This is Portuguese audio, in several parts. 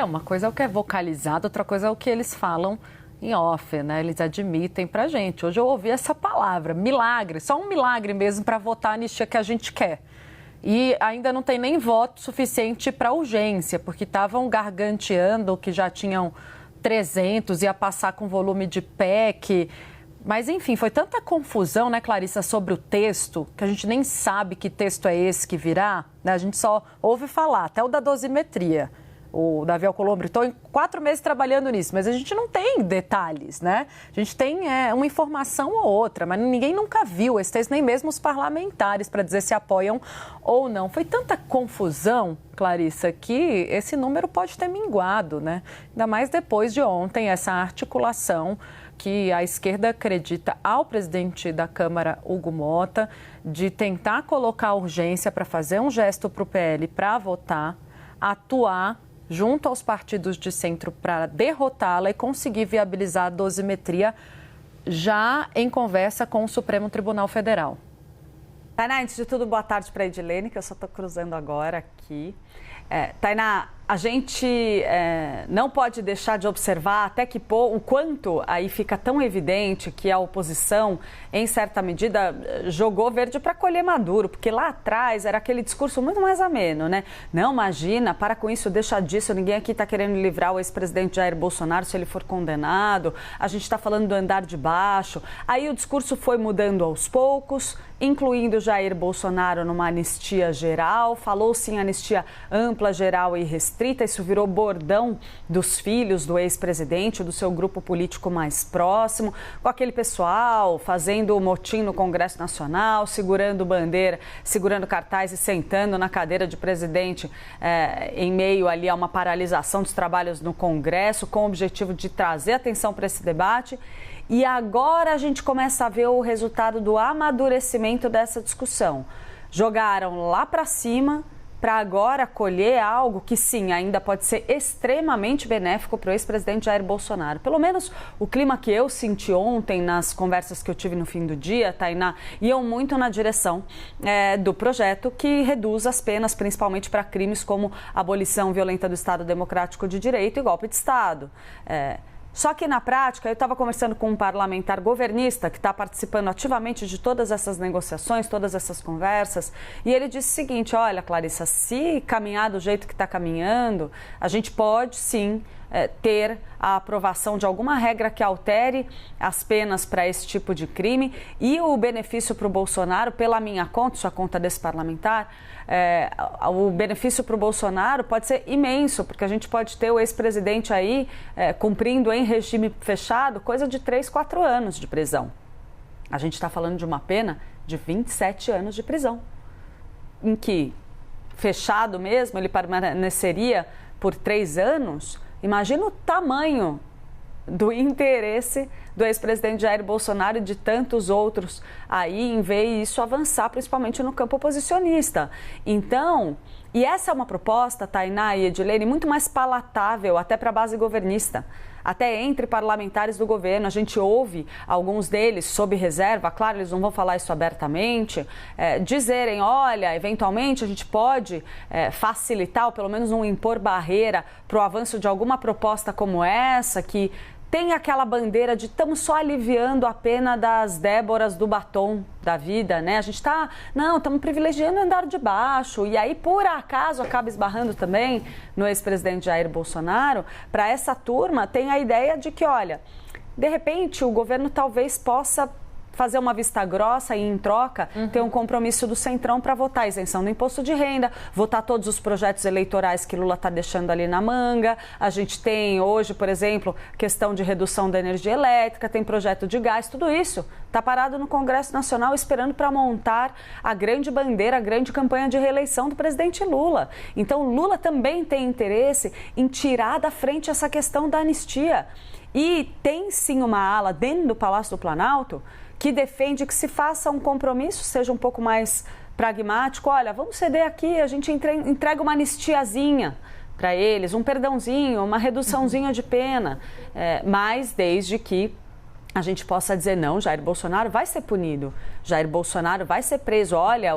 uma coisa é o que é vocalizado, outra coisa é o que eles falam em off, né? Eles admitem pra gente. Hoje eu ouvi essa palavra, milagre, só um milagre mesmo para votar a anistia que a gente quer. E ainda não tem nem voto suficiente para urgência, porque estavam garganteando que já tinham 300, ia passar com volume de PEC. Mas, enfim, foi tanta confusão, né, Clarissa, sobre o texto, que a gente nem sabe que texto é esse que virá, né? A gente só ouve falar, até o da dosimetria. O Davi Alcolumbre, estou em 4 meses trabalhando nisso, mas a gente não tem detalhes, né? A gente tem uma informação ou outra, mas ninguém nunca viu esse texto, nem mesmo os parlamentares, para dizer se apoiam ou não. Foi tanta confusão, Clarissa, que esse número pode ter minguado, né? Ainda mais depois de ontem, essa articulação que a esquerda acredita ao presidente da Câmara, Hugo Mota, de tentar colocar urgência para fazer um gesto para o PL para votar, atuar junto aos partidos de centro para derrotá-la e conseguir viabilizar a dosimetria já em conversa com o Supremo Tribunal Federal. Tainá, antes de tudo, boa tarde para a Edilene, que eu só estou cruzando agora aqui. Tainá, a gente não pode deixar de observar até que o quanto aí fica tão evidente que a oposição, em certa medida, jogou verde para colher maduro, porque lá atrás era aquele discurso muito mais ameno, né? Não, imagina, para com isso, deixa disso, ninguém aqui está querendo livrar o ex-presidente Jair Bolsonaro se ele for condenado, a gente está falando do andar de baixo. Aí o discurso foi mudando aos poucos, incluindo Jair Bolsonaro numa anistia geral, falou-se em anistia ampla, geral e restrita, isso virou bordão dos filhos do ex-presidente, do seu grupo político mais próximo, com aquele pessoal fazendo motim no Congresso Nacional, segurando bandeira, segurando cartaz e sentando na cadeira de presidente em meio ali a uma paralisação dos trabalhos no Congresso, com o objetivo de trazer atenção para esse debate. E agora a gente começa a ver o resultado do amadurecimento dessa discussão. Jogaram lá para cima para agora colher algo que, sim, ainda pode ser extremamente benéfico para o ex-presidente Jair Bolsonaro. Pelo menos o clima que eu senti ontem nas conversas que eu tive no fim do dia, Tainá, iam muito na direção do projeto que reduz as penas, principalmente para crimes como abolição violenta do Estado Democrático de Direito e golpe de Estado. Só que, na prática, eu estava conversando com um parlamentar governista que está participando ativamente de todas essas negociações, todas essas conversas, e ele disse o seguinte: olha, Clarissa, se caminhar do jeito que está caminhando, a gente pode, sim, ter a aprovação de alguma regra que altere as penas para esse tipo de crime, e o benefício para o Bolsonaro, pela minha conta, isso é a conta desse parlamentar, o benefício para o Bolsonaro pode ser imenso, porque a gente pode ter o ex-presidente aí cumprindo em regime fechado coisa de 3, 4 anos de prisão. A gente está falando de uma pena de 27 anos de prisão, em que, fechado mesmo, ele permaneceria por 3 anos. Imagina o tamanho do interesse do ex-presidente Jair Bolsonaro e de tantos outros aí em ver isso avançar, principalmente no campo oposicionista. Então, e essa é uma proposta, Tainá e Edilene, muito mais palatável até para a base governista. Até entre parlamentares do governo, a gente ouve alguns deles, sob reserva, claro, eles não vão falar isso abertamente, dizerem, olha, eventualmente a gente pode facilitar ou pelo menos não impor barreira para o avanço de alguma proposta como essa, que tem aquela bandeira de estamos só aliviando a pena das Déboras do batom da vida, né? A gente estamos privilegiando o andar de baixo, e aí por acaso acaba esbarrando também no ex-presidente Jair Bolsonaro. Para essa turma tem a ideia de que, olha, de repente o governo talvez possa fazer uma vista grossa e, em troca, ter um compromisso do Centrão para votar a isenção do imposto de renda, votar todos os projetos eleitorais que Lula está deixando ali na manga. A gente tem hoje, por exemplo, questão de redução da energia elétrica, tem projeto de gás, tudo isso está parado no Congresso Nacional esperando para montar a grande bandeira, a grande campanha de reeleição do presidente Lula. Então, Lula também tem interesse em tirar da frente essa questão da anistia. E tem sim uma ala dentro do Palácio do Planalto que defende que se faça um compromisso, seja um pouco mais pragmático. Olha, vamos ceder aqui, a gente entrega uma anistiazinha para eles, um perdãozinho, uma reduçãozinha de pena, mas desde que a gente possa dizer, não, Jair Bolsonaro vai ser punido, Jair Bolsonaro vai ser preso, olha,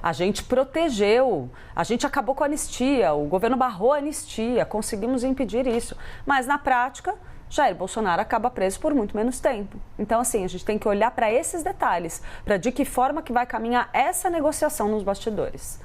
a gente protegeu, a gente acabou com a anistia, o governo barrou a anistia, conseguimos impedir isso. Mas na prática, Jair Bolsonaro acaba preso por muito menos tempo. Então, assim, a gente tem que olhar para esses detalhes, para de que forma que vai caminhar essa negociação nos bastidores.